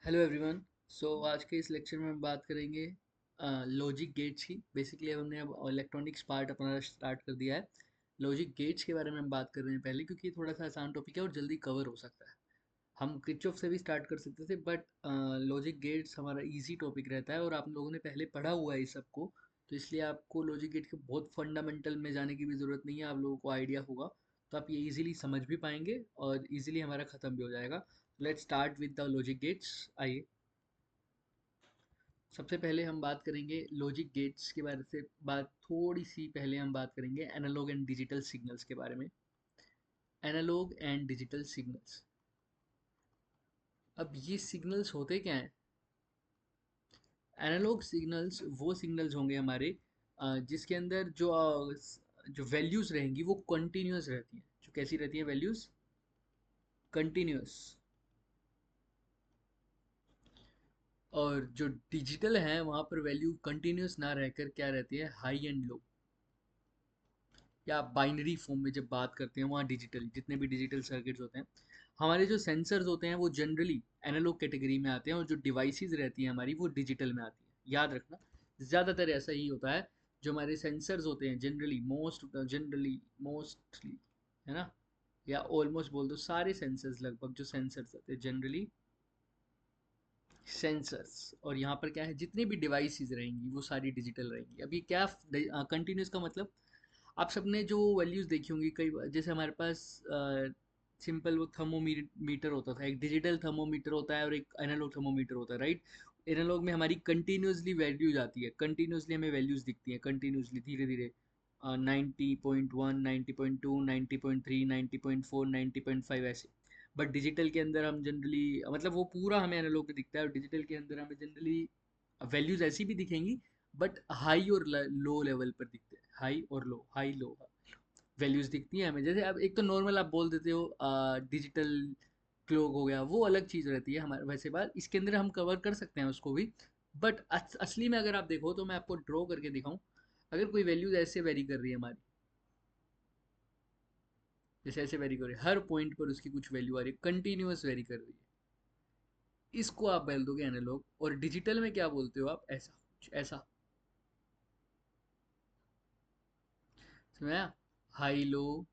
Hello everyone. आज के इस लेक्चर में हम बात करेंगे लॉजिक गेट्स की। बेसिकली हमने अब इलेक्ट्रॉनिक्स पार्ट अपना स्टार्ट कर दिया है। लॉजिक गेट्स के बारे में हम बात कर रहे हैं पहले, क्योंकि ये थोड़ा सा आसान टॉपिक है और जल्दी कवर हो सकता है। हम किरचॉफ से भी स्टार्ट कर सकते थे, बट लॉजिक गेट्स हमारा इजी टॉपिक रहता है और आप लोगों ने पहले पढ़ा हुआ है इस सबको। तो इसलिए आपको लॉजिक गेट के बहुत फंडामेंटल में जाने की भी ज़रूरत नहीं है, आप लोगों को आइडिया होगा। तो आप ये इजीली समझ भी पाएंगे और इजीली हमारा ख़त्म भी हो जाएगा। Let's start with the logic gates. आइए, सबसे पहले हम बात करेंगे लॉजिक गेट्स के बारे से। बात थोड़ी सी पहले हम बात करेंगे एनालॉग एंड डिजिटल सिग्नल्स के बारे में। एनालॉग एंड डिजिटल सिग्नल्स, अब ये सिग्नल्स होते क्या हैं? एनालॉग सिग्नल्स वो सिग्नल्स होंगे हमारे जिसके अंदर जो वैल्यूज़ रहेंगी वो कंटिन्यूस रहती हैं। जो कैसी रहती हैं वैल्यूज़? कंटिन्यूस। और जो डिजिटल हैं वहाँ पर वैल्यू कंटिन्यूस ना रहकर क्या रहती है, हाई एंड लो, या बाइनरी फॉर्म में जब बात करते हैं वहाँ डिजिटल, जितने भी डिजिटल सर्किट्स होते हैं। हमारे जो सेंसर्स होते हैं वो जनरली एनालॉग कैटेगरी में आते हैं और जो डिवाइसेस रहती हैं हमारी वो डिजिटल में आती है। याद रखना, ज़्यादातर ऐसा ही होता है। जो हमारे सेंसर्स होते हैं जनरली मोस्टली, है ना, या ऑलमोस्ट बोल दो, सारे सेंसर्स, लगभग जो सेंसर्स होते हैं जनरली सेंसर्स, और यहाँ पर क्या है, जितनी भी डिवाइसेस रहेंगी वो सारी डिजिटल रहेंगी। अब ये क्या कंटिन्यूस का मतलब, आप सबने जो वैल्यूज़ देखी होंगी कई बार, जैसे हमारे पास सिंपल वो थर्मोमीटर होता था। एक डिजिटल थर्मोमीटर होता है और एक एनालॉग थर्मोमीटर होता है, राइट। एनालॉग में हमारी कंटिन्यूसली वैल्यूज आती है, कंटिन्यूसली हमें वैल्यूज दिखती हैं, कंटिन्यूसली धीरे धीरे 90.1, 90.2, 90.3, 90.4, 90.5 ऐसे। बट डिजिटल के अंदर हम जनरली, मतलब वो पूरा हमें एनालॉग में दिखता है और डिजिटल के अंदर हमें जनरली वैल्यूज ऐसी भी दिखेंगी, बट हाई और लो लेवल पर दिखते हैं। हाई और लो, हाई लो वैल्यूज दिखती हैं हमें। जैसे अब एक तो नॉर्मल आप बोल देते हो डिजिटल क्लॉक हो गया, वो अलग चीज़ रहती है हमारे। वैसे बात इसके अंदर हम कवर कर सकते हैं उसको भी, बट असली में अगर आप देखो तो मैं आपको ड्रॉ करके दिखाऊं। अगर कोई वैल्यूज ऐसे वेरी कर रही है हमारी, जैसे ऐसे वेरी कर रही है, हर पॉइंट पर उसकी कुछ वैल्यू आ रही है, कंटिन्यूअस वेरी कर रही है, इसको आप बोल दोगे एनालॉग। और डिजिटल में क्या बोलते हो आप? ऐसा कुछ ऐसा, समझा? हाई लो,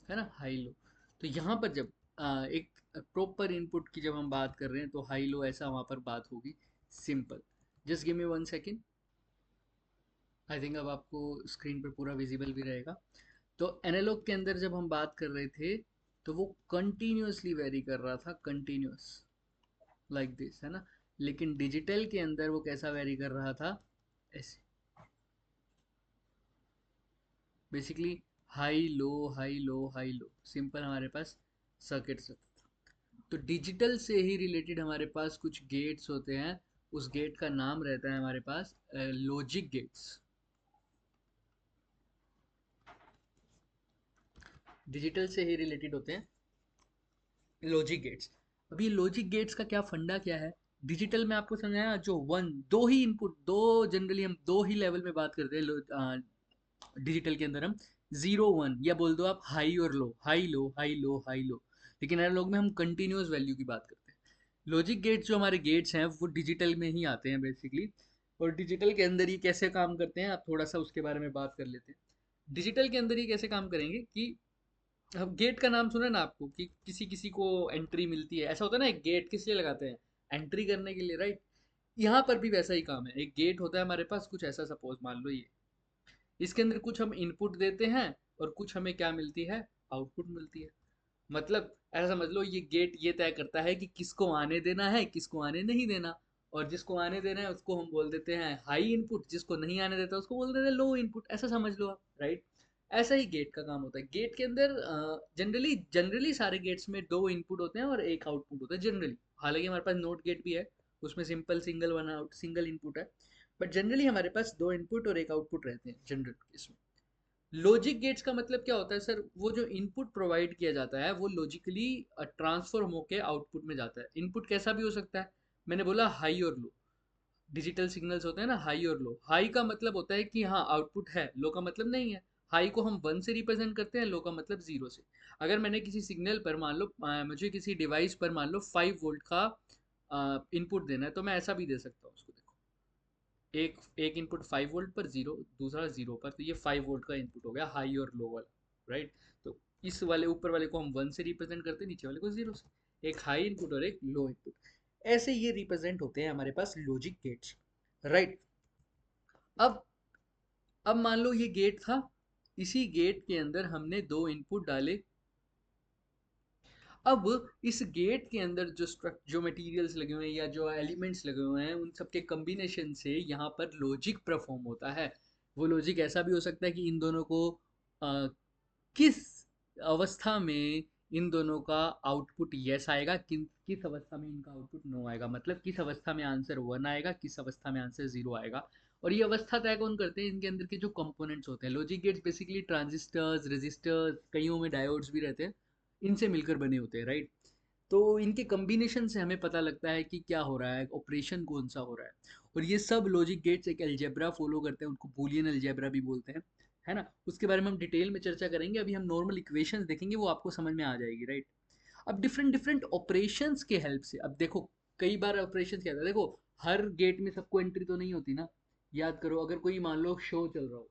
है ना, हाई लो। तो यहाँ पर जब एक प्रॉपर इनपुट की जब हम बात कर रहे हैं तो हाई लो ऐसा वहाँ पर बात होगी। Simple. Just give me 1 second. I think अब आपको स्क्रीन पर पूरा विजिबल भी रहेगा। तो एनालॉग के अंदर जब हम बात कर रहे थे तो वो कंटिन्यूअसली वेरी कर रहा था, कंटिन्यूअस, लाइक दिस, है ना। लेकिन डिजिटल के अंदर वो कैसा वेरी कर रहा था? ऐसे, basically high low, high low, high लो, सिंपल हमारे पास सर्किट था। तो डिजिटल से ही रिलेटेड हमारे पास कुछ गेट्स होते हैं। उस गेट का नाम रहता है हमारे पास लॉजिक गेट्स। डिजिटल से ही रिलेटेड होते हैं लॉजिक गेट्स। अब ये लॉजिक गेट्स का क्या फंडा क्या है? डिजिटल में आपको समझाया, जो वन, दो ही इनपुट, दो, जनरली हम दो ही लेवल में बात करते हैं डिजिटल के अंदर। हम जीरो वन, या बोल दो आप हाई और low, high low, high low, high low. लेकिन एनालॉग में हम कंटिन्यूअस वैल्यू की बात करते हैं। लॉजिक गेट्स, जो हमारे गेट्स हैं वो डिजिटल में ही आते हैं बेसिकली। और डिजिटल के अंदर ये कैसे काम करते हैं, आप थोड़ा सा उसके बारे में बात कर लेते हैं। डिजिटल के अंदर ये कैसे काम करेंगे कि, अब गेट का नाम सुना ना आपको, कि किसी किसी को एंट्री मिलती है, ऐसा होता है ना। एक गेट किस लिए लगाते हैं? एंट्री करने के लिए, राइट। यहाँ पर भी वैसा ही काम है। एक गेट होता है हमारे पास कुछ ऐसा, सपोज मान लो ये, इसके अंदर कुछ हम इनपुट देते हैं और कुछ हमें क्या मिलती है, आउटपुट मिलती है। मतलब ऐसा समझ लो, ये गेट ये तय करता है कि किसको आने देना है, किसको आने नहीं देना। और जिसको आने देना है उसको हम बोल देते हैं हाई इनपुट, जिसको नहीं आने देता उसको बोल देते हैं लो इनपुट, ऐसा समझ लो आप, राइट। ऐसा ही गेट का काम होता है। गेट के अंदर जनरली जनरली सारे गेट्स में दो इनपुट होते हैं और एक आउटपुट होता है जनरली। हालांकि हमारे पास नोट गेट भी है, उसमें simple single one out, single input है। बट जनरली हमारे पास दो इनपुट और एक आउटपुट रहते हैं जनरल केस में। लॉजिक गेट्स का मतलब क्या होता है सर? वो जो इनपुट प्रोवाइड किया जाता है वो लॉजिकली ट्रांसफॉर्म होके आउटपुट में जाता है। इनपुट कैसा भी हो सकता है, मैंने बोला हाई और लो। डिजिटल सिग्नल्स होते हैं ना हाई और लो। हाई का मतलब होता है कि हाँ आउटपुट है, लो का मतलब नहीं है। हाई को हम 1 से रिप्रेजेंट करते हैं, लो का मतलब 0 से। अगर मैंने किसी सिग्नल पर मान लो मुझे किसी डिवाइस पर मान लो 5 वोल्ट का इनपुट देना है, तो मैं ऐसा भी दे सकता हूँ उसको। देखो, एक एक इनपुट 5 वोल्ट पर जीरो, दूसरा जीरो पर, तो ये 5 वोल्ट का इनपुट हो गया हाई और लो वाला, राइट। तो इस वाले ऊपर वाले को हम 1 से रिप्रेजेंट करते हैं, नीचे वाले को 0 से। एक हाई इनपुट और एक लो इनपुट, ऐसे ये रिप्रेजेंट होते हैं हमारे पास लॉजिक गेट्स, राइट। अब अब मान लो ये गेट था, इसी गेट के अंदर हमने दो इनपुट डाले। अब इस गेट के अंदर जो मटेरियल्स लगे हुए हैं या जो एलिमेंट्स लगे हुए हैं, उन सब के कम्बिनेशन से यहाँ पर लॉजिक परफॉर्म होता है। वो लॉजिक ऐसा भी हो सकता है कि इन दोनों को किस अवस्था में इन दोनों का आउटपुट यस आएगा, किस अवस्था में इनका आउटपुट नो आएगा, मतलब किस अवस्था में आंसर 1 आएगा, किस अवस्था में आंसर 0 आएगा। और ये अवस्था तय कौन करते हैं? इनके अंदर के जो कंपोनेंट्स होते हैं। Logic gates basically transistors, resistors, कईयों में डायोड्स भी रहते हैं, इनसे मिलकर बने होते हैं, राइट। तो इनके कम्बिनेशन से हमें पता लगता है कि क्या हो रहा है, ऑपरेशन कौन सा हो रहा है। और ये सब लॉजिक गेट्स एक अलजेब्रा फॉलो करते हैं, उनको बूलियन अलजेब्रा भी बोलते हैं, है ना। उसके बारे में हम डिटेल में चर्चा करेंगे। अभी हम नॉर्मल इक्वेशंस देखेंगे, वो आपको समझ में आ जाएगी, राइट। अब डिफरेंट डिफरेंट ऑपरेशंस के हेल्प से, अब देखो कई बार ऑपरेशंस क्या होता है, देखो हर गेट में सबको एंट्री तो नहीं होती ना। याद करो, अगर कोई मान लो शो चल रहा हो,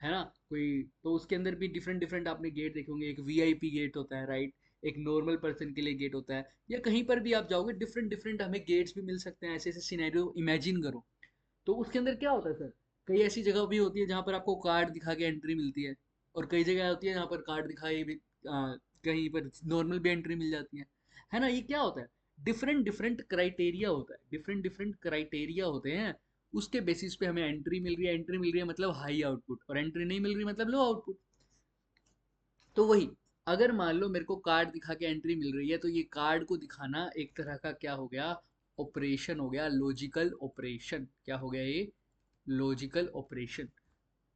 है ना कोई, तो उसके अंदर भी डिफरेंट डिफरेंट आपने गेट देखे होंगे। एक वीआईपी गेट होता है, राइट। एक नॉर्मल पर्सन के लिए गेट होता है, या कहीं पर भी आप जाओगे डिफरेंट डिफरेंट हमें गेट्स भी मिल सकते हैं। ऐसे ऐसे सिनेरियो इमेजिन करो। तो उसके अंदर क्या होता है सर, कई ऐसी जगह भी होती है जहाँ पर आपको कार्ड दिखा के एंट्री मिलती है, और कई जगह होती है जहाँ पर कार्ड दिखाई भी कहीं पर नॉर्मल भी एंट्री मिल जाती है ना। ये क्या होता है? डिफरेंट डिफरेंट क्राइटेरिया होता है, डिफरेंट डिफरेंट क्राइटेरिया होते हैं। उसके बेसिस पे हमें एंट्री मिल रही है, एंट्री मिल रही है मतलब हाई आउटपुट, और एंट्री नहीं मिल रही मतलब लो आउटपुट। तो वही, अगर मान लो मेरे को कार्ड दिखा के एंट्री मिल रही है, तो ये कार्ड को दिखाना एक तरह का क्या हो गया, ऑपरेशन हो गया, लॉजिकल ऑपरेशन। क्या हो गया ये? Logical operation.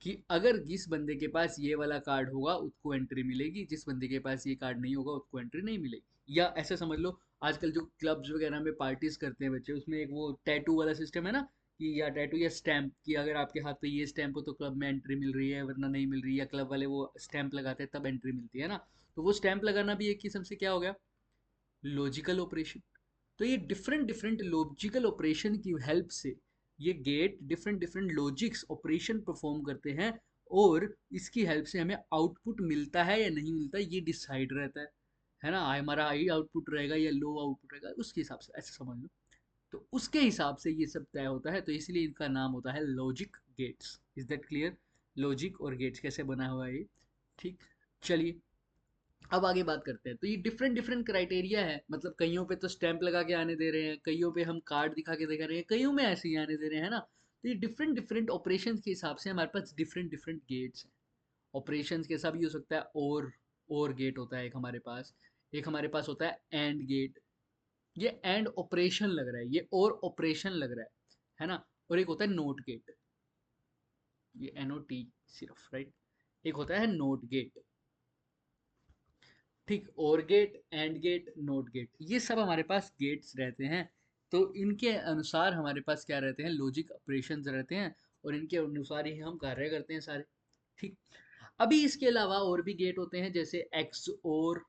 कि अगर जिस बंदे के पास ये वाला कार्ड होगा उसको एंट्री मिलेगी, जिस बंदे के पास ये कार्ड नहीं होगा उसको एंट्री नहीं मिलेगी। या ऐसे समझ लो, आजकल जो क्लब्स वगैरह में पार्टीज करते हैं बच्चे, उसमें एक वो टैटू वाला सिस्टम है ना, कि या टैटू या स्टैम्प, कि अगर आपके हाथ पे ये स्टैम्प हो तो क्लब में एंट्री मिल रही है, वरना नहीं मिल रही है। क्लब वाले वो स्टैम्प लगाते हैं तब एंट्री मिलती है ना। तो वो स्टैम्प लगाना भी एक किस्म से क्या हो गया, लॉजिकल ऑपरेशन। तो ये डिफरेंट डिफरेंट लॉजिकल ऑपरेशन की हेल्प से ये get different different logics operation perform करते हैं, और इसकी हेल्प से हमें आउटपुट मिलता है या नहीं मिलता, ये डिसाइड रहता है ना। हमारा हाई आउटपुट रहेगा या लो आउटपुट रहेगा, उसके हिसाब से ऐसे समझ लो। तो उसके हिसाब से ये सब तय होता है, तो इसलिए इनका नाम होता है logic gates. Is that clear? Logic और गेट्स कैसे बना हुआ है ये, ठीक। चलिए, अब आगे बात करते हैं। तो ये डिफरेंट डिफरेंट क्राइटेरिया है, मतलब कईयों पे तो स्टैंप लगा के आने दे रहे हैं, कईयों पे हम कार्ड दिखा के दिखा रहे हैं, कईयों में ऐसे ही आने दे रहे हैं ना। तो ये डिफरेंट डिफरेंट ऑपरेशंस के हिसाब से हमारे पास डिफरेंट डिफरेंट गेट्स हैं। ऑपरेशंस कैसा भी हो सकता है, और गेट होता है एक हमारे पास। एक हमारे पास होता है एंड गेट। ये एंड ऑपरेशन लग रहा है, ये और ऑपरेशन लग रहा है ना। और एक होता है नोट गेट, ये NOT सिर्फ, राइट। एक होता है नोट गेट, ठीक। Or gate, and gate, not gate, ये सब हमारे पास गेट्स रहते हैं। तो इनके अनुसार हमारे पास क्या रहते हैं, लॉजिक ऑपरेशंस रहते हैं, और इनके अनुसार ही हम कार्य करते हैं सारे, ठीक। अभी इसके अलावा और भी गेट होते हैं, जैसे एक्स और,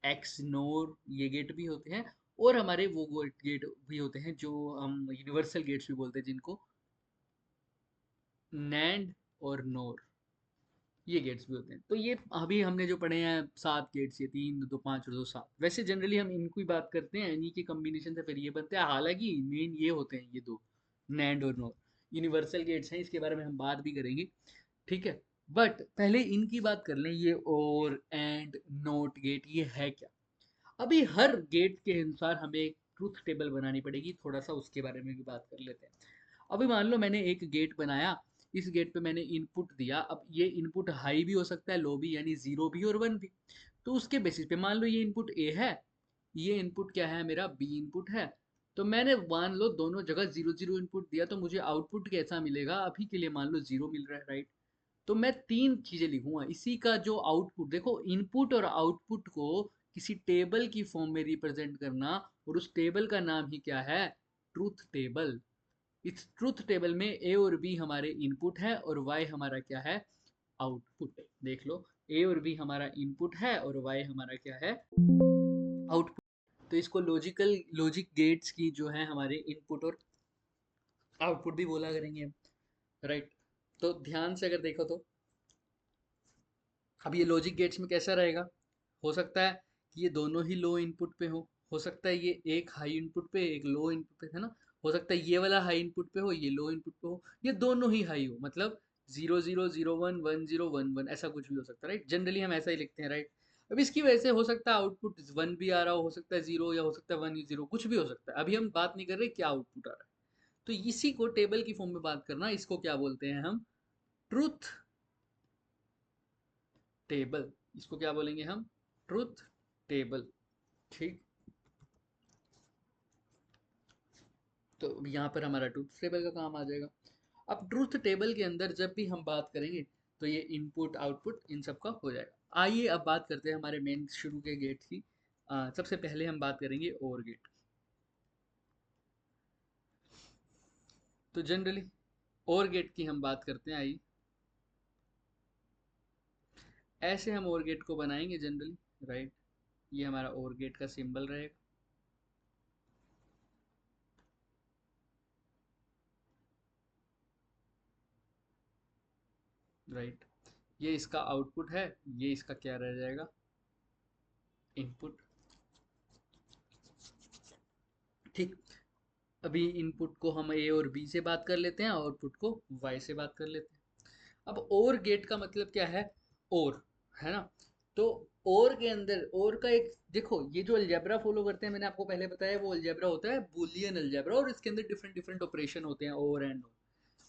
एक्स नोर, ये गेट भी होते हैं। और हमारे वो गेट भी होते हैं जो हम यूनिवर्सल गेट्स भी बोलते हैं, जिनको नैंड और नोर, ये गेट्स भी होते हैं। तो ये अभी हमने जो पढ़े हैं 7 गेट्स, ये 3 2 5 और 2 7, वैसे जनरली हम इनको ही बात करते हैं, इन्हीं के कॉम्बिनेशन से फिर ये बनते हैं। हालांकि मेन ये होते हैं ये दो, नैंड और नोर, यूनिवर्सल गेट्स हैं, इसके बारे में हम बात भी करेंगे, ठीक है। बट पहले इनकी बात कर लें, ये और एंड नोट गेट ये है क्या। अभी हर गेट के अनुसार हमें एक ट्रूथ टेबल बनानी पड़ेगी, थोड़ा सा उसके बारे में भी बात कर लेते हैं। अभी मान लो मैंने एक गेट बनाया, इस गेट पे मैंने इनपुट दिया। अब ये इनपुट हाई भी हो सकता है, लो भी, यानी 0 भी और 1 भी। तो उसके बेसिस पे मान लो ये इनपुट ए है, ये इनपुट क्या है मेरा, बी इनपुट है। तो मैंने मान लो दोनों जगह 0 0 इनपुट दिया, तो मुझे आउटपुट कैसा मिलेगा, अभी के लिए मान लो 0 मिल रहा है, राइट। तो मैं 3 चीजें लिखूंगा इसी का जो आउटपुट, देखो इनपुट और आउटपुट को किसी टेबल की फॉर्म में रिप्रेजेंट करना, और उस टेबल का नाम ही क्या है, ट्रूथ टेबल। इस ट्रूथ टेबल में ए और बी हमारे इनपुट है और वाई हमारा क्या है, आउटपुट। देख लो, ए और बी हमारा इनपुट है और वाई हमारा क्या है, आउटपुट। तो इसको लॉजिक गेट्स की जो है हमारे इनपुट और आउटपुट भी बोला करेंगे हम, राइट। तो ध्यान से अगर देखो तो अब ये लॉजिक गेट्स में कैसा रहेगा, हो सकता है कि ये दोनों ही लो इनपुट पे हो सकता है ये एक हाई इनपुट पे एक लो इनपुट पे, है ना। हो सकता है ये वाला हाई इनपुट पे हो, ये लो इनपुट पे हो, ये दोनों ही हाई हो, मतलब 0 0 0 1 1 0 1 1 ऐसा कुछ भी हो सकता है, राइट। जनरली हम ऐसा ही लिखते हैं, राइट। अब इसकी वजह से हो सकता है आउटपुट 1 भी आ रहा हो सकता है 0, या हो सकता है 1 0, कुछ भी हो सकता है। अभी हम बात नहीं कर रहे क्या आउटपुट आ रहा है। तो इसी को टेबल की फॉर्म में बात करना, इसको क्या बोलते हैं हम, ट्रूथ टेबल। इसको क्या बोलेंगे हम, ट्रूथ टेबल, ठीक। तो यहाँ पर हमारा ट्रूथ टेबल का काम आ जाएगा। अब ट्रूथ टेबल के अंदर जब भी हम बात करेंगे तो ये इनपुट आउटपुट इन सब का हो जाएगा। आइए अब बात करते हैं हमारे मेन शुरू के गेट की। सबसे पहले हम बात करेंगे और गेट। तो जनरली और गेट की हम बात करते हैं, आइए ऐसे हम और गेट को बनाएंगे जनरली, राइट। ये हमारा और गेट का सिंबल रहेगा, राइट। ये इसका आउटपुट है, ये इसका क्या रह जाएगा, इनपुट, ठीक। अभी इनपुट को हम ए और बी से बात कर लेते हैं, आउटपुट को वाई से बात कर लेते हैं। अब और गेट का मतलब क्या है, और, है ना। तो और के अंदर और का एक देखो, ये जो अलजेब्रा फॉलो करते हैं मैंने आपको पहले बताया, वो अलजेब्रा होता है बुलियन अलजेब्रा, और इसके अंदर डिफरेंट डिफरेंट ऑपरेशन होते हैं, और एंड और।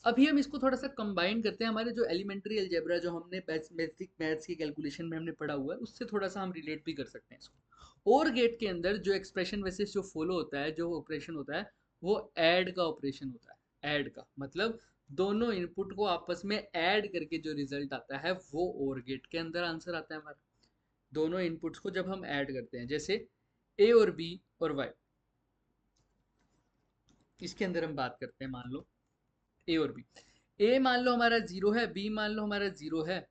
अभी हम इसको थोड़ा सा कंबाइन करते हैं, हमारे जो एलिमेंट्री अलजेब्रा जो हमने बेसिक मैथ्स की कैलकुलेशन में हमने पढ़ा हुआ है, उससे थोड़ा सा हम रिलेट भी कर सकते हैं इसको। और गेट के अंदर जो एक्सप्रेशन वैसे जो फॉलो होता है, जो ऑपरेशन होता है, वो ऐड का ऑपरेशन होता है। ऐड का मतलब दोनों इनपुट को आपस में ऐड करके जो रिजल्ट आता है वो और गेट के अंदर आंसर आता है हमारा। दोनों इनपुट्स को जब हम ऐड करते हैं, जैसे ए और बी और वाई, इसके अंदर हम बात करते हैं, मान लो ए और बी। ए मान लो हमारा जीरो है, बी मान लो हमारा जीरो है,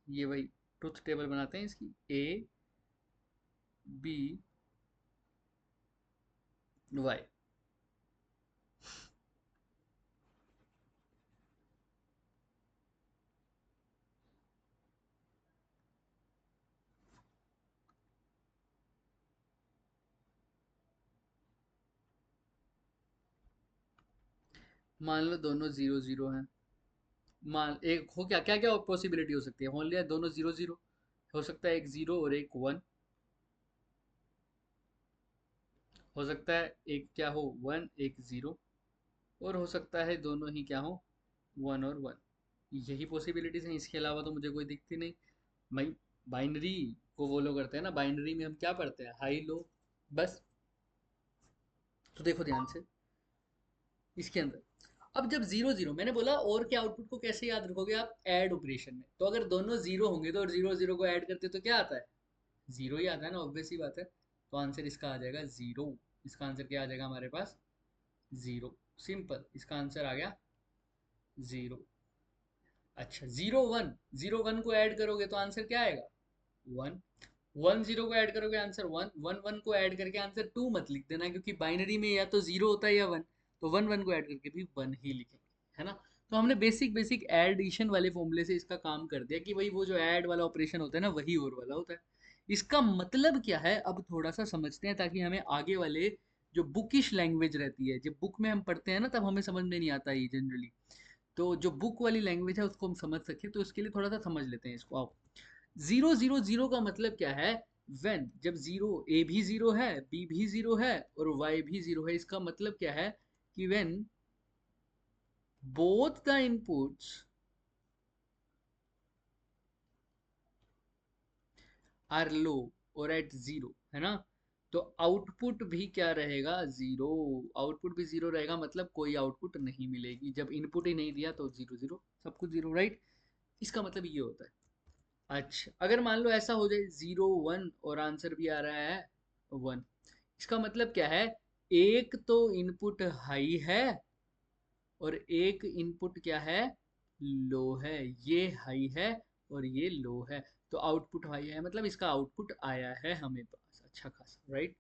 ये वही ट्रुथ टेबल बनाते हैं इसकी, ए बी वाई। मान लो दोनों जीरो जीरो हैं, मान एक हो, क्या क्या क्या पॉसिबिलिटी हो सकती है, मान लिया दोनों जीरो जीरो, हो सकता है एक जीरो और एक वन, हो सकता है एक क्या हो वन एक जीरो, और हो सकता है दोनों ही क्या हो वन और वन। यही पॉसिबिलिटीज हैं, इसके अलावा तो मुझे कोई दिखती नहीं। भाई बाइनरी को वो लोग करते हैं ना, बाइनरी में हम क्या पढ़ते हैं, हाई लो, बस। तो देखो ध्यान से इसके अंदर, अब जब जीरो जीरो, मैंने बोला और के आउटपुट को कैसे याद रखोगे आप, ऐड ऑपरेशन में। तो अगर दोनों जीरो होंगे तो, और जीरो जीरो को ऐड करते तो क्या आता है, जीरो ही आता है ना, ऑब्वियस ही बात है। तो आंसर इसका आ जाएगा जीरो। इसका आंसर क्या आ जाएगा हमारे पास, जीरो। सिंपल, इसका आंसर आ गया जीरो। अच्छा, जीरो वन, जीरो वन को ऐड करोगे तो आंसर क्या आएगा, वन। वन जीरो को ऐड करोगे आंसर वन, वन वन को ऐड करके आंसर टू मत लिख देना, क्योंकि बाइनरी में या तो जीरो होता है या वन। तो वन वन को ऐड करके भी वन ही लिखेंगे, है ना। तो हमने बेसिक बेसिक एडिशन वाले फॉर्मूले से इसका काम कर दिया कि भाई वो जो ऐड वाला ऑपरेशन होता है ना, वही और वाला होता है। इसका मतलब क्या है, अब थोड़ा सा समझते हैं, ताकि हमें आगे वाले जो बुकिश लैंग्वेज रहती है, जब बुक में हम पढ़ते हैं ना, तब हमें समझ में नहीं आता ये जनरली। तो जो बुक वाली लैंग्वेज है उसको हम समझ सके, तो इसके लिए थोड़ा सा समझ लेते हैं इसको। आओ, जीरो जीरो जीरो का मतलब क्या है, वेन जब जीरो, ए भी जीरो है, बी भी जीरो है और वाई भी जीरो है, इसका मतलब क्या है कि when both the inputs are low और एट जीरो, है ना। तो आउटपुट भी क्या रहेगा, जीरो। आउटपुट भी जीरो रहेगा, मतलब कोई आउटपुट नहीं मिलेगी, जब इनपुट ही नहीं दिया तो जीरो जीरो, सब कुछ जीरो, राइट। इसका मतलब ये होता है। अच्छा, अगर मान लो ऐसा हो जाए जीरो वन और आंसर भी आ रहा है वन, इसका मतलब क्या है, एक तो इनपुट हाई है और एक इनपुट क्या है, लो है, ये हाई है और ये लो है, तो आउटपुट हाई है, मतलब इसका आउटपुट आया है हमें पास अच्छा खासा, राइट।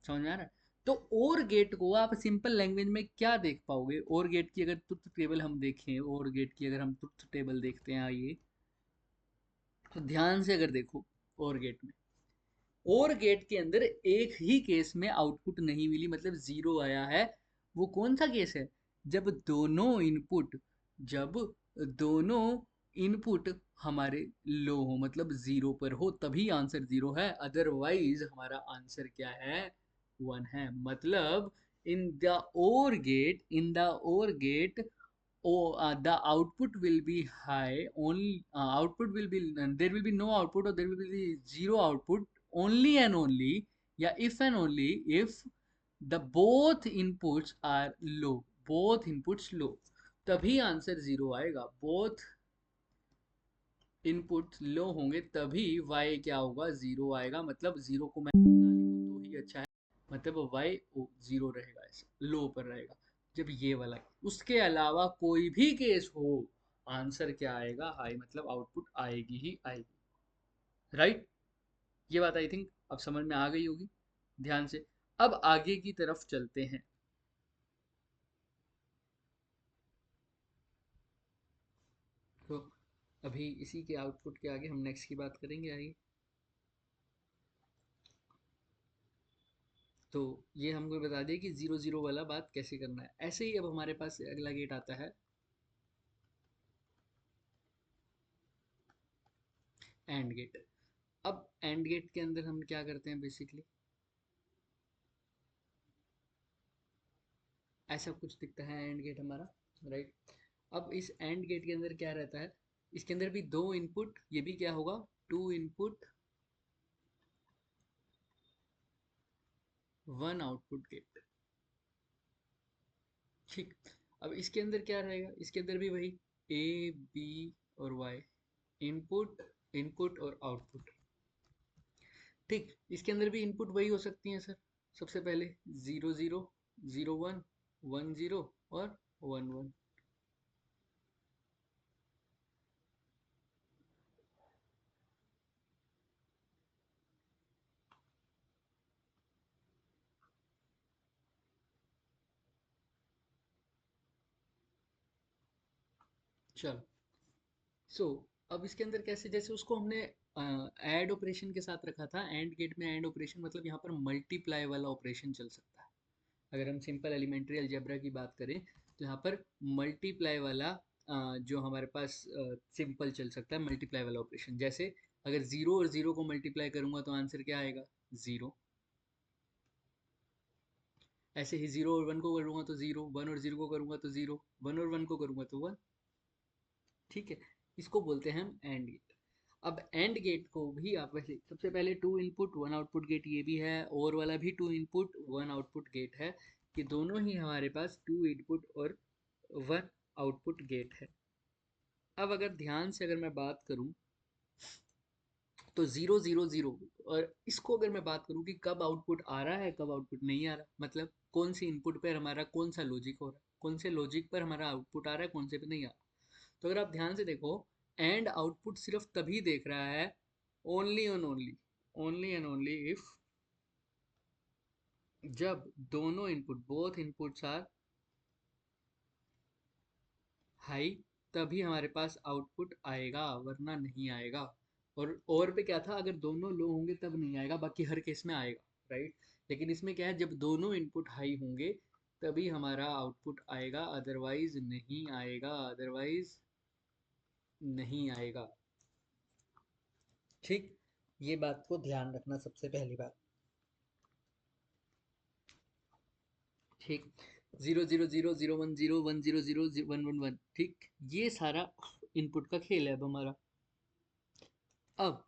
समझ में आ रहा है। तो और गेट को आप सिंपल लैंग्वेज में क्या देख पाओगे, और गेट की अगर ट्रुथ टेबल हम देखें, और गेट की अगर हम ट्रुथ टेबल देखते हैं आइए, तो ध्यान से अगर देखो, और गेट में, और गेट के अंदर एक ही केस में आउटपुट नहीं मिली, मतलब जीरो आया है। वो कौन सा केस है, जब दोनों इनपुट, जब दोनों इनपुट हमारे लो हो, मतलब जीरो पर हो, तभी आंसर जीरो है, अदरवाइज हमारा आंसर क्या है, वन है। मतलब इन द और गेट, इन द और gate, the output will be high only, output will be, there will be no output or there will be zero output only and only, या if and only if the both inputs are low, both inputs low, तभी answer zero आएगा। Both input low होंगे तभी y क्या होगा, zero आएगा। मतलब zero को मैं ना लिखूं तो ही अच्छा है, मतलब y जीरो रहेगा, ऐसे लो पर रहेगा जब ये वाला। उसके अलावा कोई भी केस हो, आंसर क्या आएगा, हाई, मतलब आउटपुट आएगी ही आएगी, राइट। ये बात आई थिंक अब समझ में आ गई होगी ध्यान से। अब आगे की तरफ चलते हैं। तो अभी इसी के आउटपुट के आगे हम नेक्स्ट की बात करेंगे आगे। तो ये हमको बता दिया कि जीरो जीरो वाला बात कैसे करना है। ऐसे ही अब हमारे पास अगला गेट आता है एंड गेट। अब एंड गेट के अंदर हम क्या करते हैं बेसिकली, ऐसा कुछ दिखता है एंड गेट हमारा, राइट। अब इस एंड गेट के अंदर क्या रहता है, इसके अंदर भी दो इनपुट, ये भी क्या होगा, two input one output gate, ठीक। अब इसके अंदर क्या रहेगा, इसके अंदर भी वही ए बी और वाई, इनपुट, इनपुट और आउटपुट, ठीक। इसके अंदर भी इनपुट वही हो सकती हैं सर, सबसे पहले zero zero, zero one, one zero और वन वन। चलो, सो अब इसके अंदर कैसे, जैसे उसको हमने ऐड ऑपरेशन के साथ रखा था, एंड गेट में ऐड ऑपरेशन मतलब यहाँ पर मल्टीप्लाई वाला ऑपरेशन चल सकता है। अगर हम सिंपल एलिमेंट्री अलजेब्रा की बात करें तो यहाँ पर मल्टीप्लाई वाला जो हमारे पास सिंपल चल सकता है, मल्टीप्लाई वाला ऑपरेशन। जैसे अगर जीरो और जीरो को मल्टीप्लाई करूंगा तो आंसर क्या आएगा, जीरो। ऐसे ही जीरो और वन को करूंगा तो जीरो, वन और जीरो को करूंगा तो जीरो, वन और वन को करूंगा तो वन, ठीक है। इसको बोलते हैं हम एंड गेट। अब एंड गेट को भी आप वैसे सबसे पहले two input one output gate ये भी है, और वाला भी two input one output gate है, कि दोनों ही हमारे पास टू इनपुट और वन आउटपुट गेट है। अब अगर ध्यान से अगर मैं बात करूं तो जीरो जीरो जीरो, और इसको अगर मैं बात करूं कि कब आउटपुट आ रहा है कब आउटपुट नहीं आ रहा, मतलब कौन सी इनपुट पर हमारा कौन सा लॉजिक हो रहा है, कौन से लॉजिक पर हमारा आउटपुट आ रहा है, कौन से पे नहीं आ रहा। तो अगर आप ध्यान से देखो, एंड आउटपुट सिर्फ तभी देख रहा है, only and only, only and only if, जब दोनों इनपुट, बोथ इनपुट्स आर हाई, तभी हमारे पास आउटपुट आएगा, वरना नहीं आएगा। और पे क्या था, अगर दोनों लो होंगे तब नहीं आएगा, बाकी हर केस में आएगा, राइट। लेकिन इसमें क्या है, जब दोनों इनपुट हाई होंगे तभी हमारा आउटपुट आएगा, अदरवाइज नहीं आएगा, अदरवाइज नहीं आएगा, ठीक। ये बात को ध्यान रखना सबसे पहली बात, ठीक। Zero zero zero, zero one zero, one zero zero, one one one, ठीक। ये सारा इनपुट का खेल है अब हमारा। अब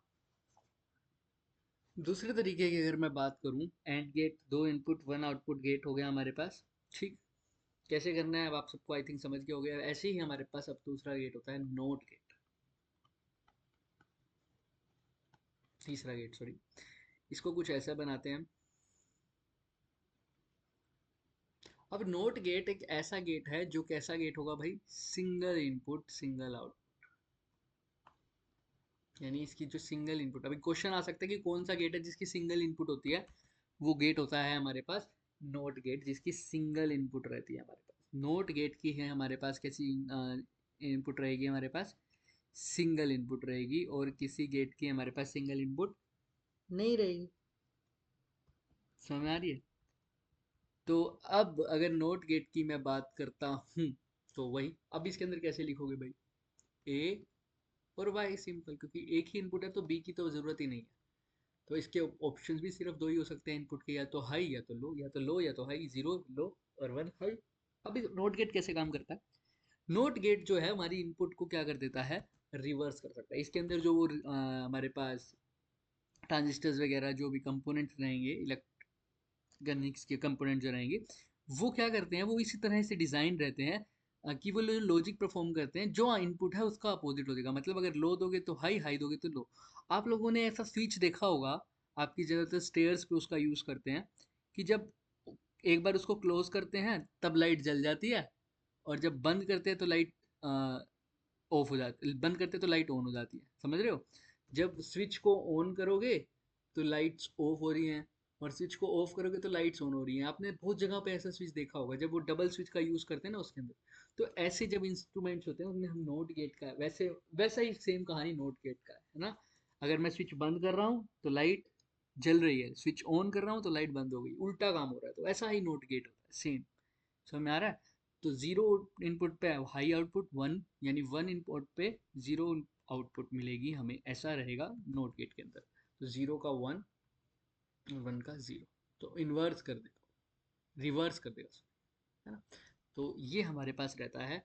दूसरे तरीके की अगर मैं बात करूं, एंड गेट, दो इनपुट वन आउटपुट गेट हो गया हमारे पास, ठीक। कैसे करना है अब आप सबको आई थिंक समझ के हो गया। ऐसे ही हमारे पास अब दूसरा गेट होता है नोट गेट, तीसरा गेट सॉरी। इसको कुछ ऐसा बनाते हैं हम, अब नोट गेट एक ऐसा गेट है जो कैसा गेट होगा भाई, सिंगल इनपुट सिंगल आउट, यानी इसकी जो सिंगल इनपुट, अभी क्वेश्चन आ सकता है कि कौन सा गेट है जिसकी सिंगल इनपुट होती है, वो गेट होता है हमारे पास नोट गेट, जिसकी सिंगल इनपुट रहती है हमारे पास। नोट गेट की है हमारे पास कैसी इनपुट रहेगी, हमारे पास सिंगल इनपुट रहेगी, और किसी गेट की हमारे पास सिंगल इनपुट नहीं रहेगी। समझ में आ रही है? तो अब अगर नोट गेट की मैं बात करता हूँ, तो वही अब इसके अंदर कैसे लिखोगे भाई, ए और वाई, सिंपल, क्योंकि एक ही इनपुट है तो बी की तो जरूरत ही नहीं है। तो इसके ऑप्शंस भी सिर्फ दो ही हो सकते हैं इनपुट के, या तो हाई या तो लो, या तो लो या तो हाई, जीरो लो और वन हाई। अब नोट गेट कैसे काम करता है, नोट गेट जो है हमारी इनपुट को क्या कर देता है, रिवर्स कर सकता है। इसके अंदर जो वो हमारे पास ट्रांजिस्टर्स वगैरह जो भी कंपोनेंट्स रहेंगे, इलेक्ट्रॉनिक्स के कंपोनेंट जो रहेंगे, वो क्या करते हैं, वो इसी तरह से डिज़ाइन रहते हैं कि वो लॉजिक परफॉर्म करते हैं, जो इनपुट है उसका अपोजिट हो जाएगा। मतलब अगर लो दोगे तो हाई, हाई दोगे तो लो। आप लोगों ने ऐसा स्विच देखा होगा, आपकी ज़्यादातर स्टेयर्स पे उसका यूज़ करते हैं, कि जब एक बार उसको क्लोज करते हैं तब लाइट जल जाती है, और जब बंद करते हैं तो लाइट ऑफ हो जाती, बंद करते तो लाइट ऑन हो जाती है। समझ रहे हो? जब स्विच को ऑन करोगे तो लाइट्स ऑफ हो रही हैं, और स्विच को ऑफ करोगे तो लाइट्स ऑन हो रही हैं। आपने बहुत जगह पे ऐसा स्विच देखा होगा जब वो डबल स्विच का यूज़ करते हैं ना उसके अंदर। तो ऐसे जब इंस्ट्रूमेंट्स होते हैं उनमें हम नोट गेट का, वैसे वैसा ही सेम कहानी नोट गेट का है ना। अगर मैं स्विच बंद कर रहा हूँ तो लाइट जल रही है, स्विच ऑन कर रहा हूँ तो लाइट बंद हो गई, उल्टा काम हो रहा है। तो ऐसा ही नोट गेट होता है, सेम। समझ में आ रहा है? तो जीरो इनपुट पे हाई आउटपुट वन, यानी वन इनपुट पे जीरो आउटपुट मिलेगी हमें, ऐसा रहेगा नोट गेट के अंदर। तो जीरो का वन, वन का जीरो, तो इन्वर्स कर देगा, रिवर्स कर देगा, है ना। तो ये हमारे पास रहता है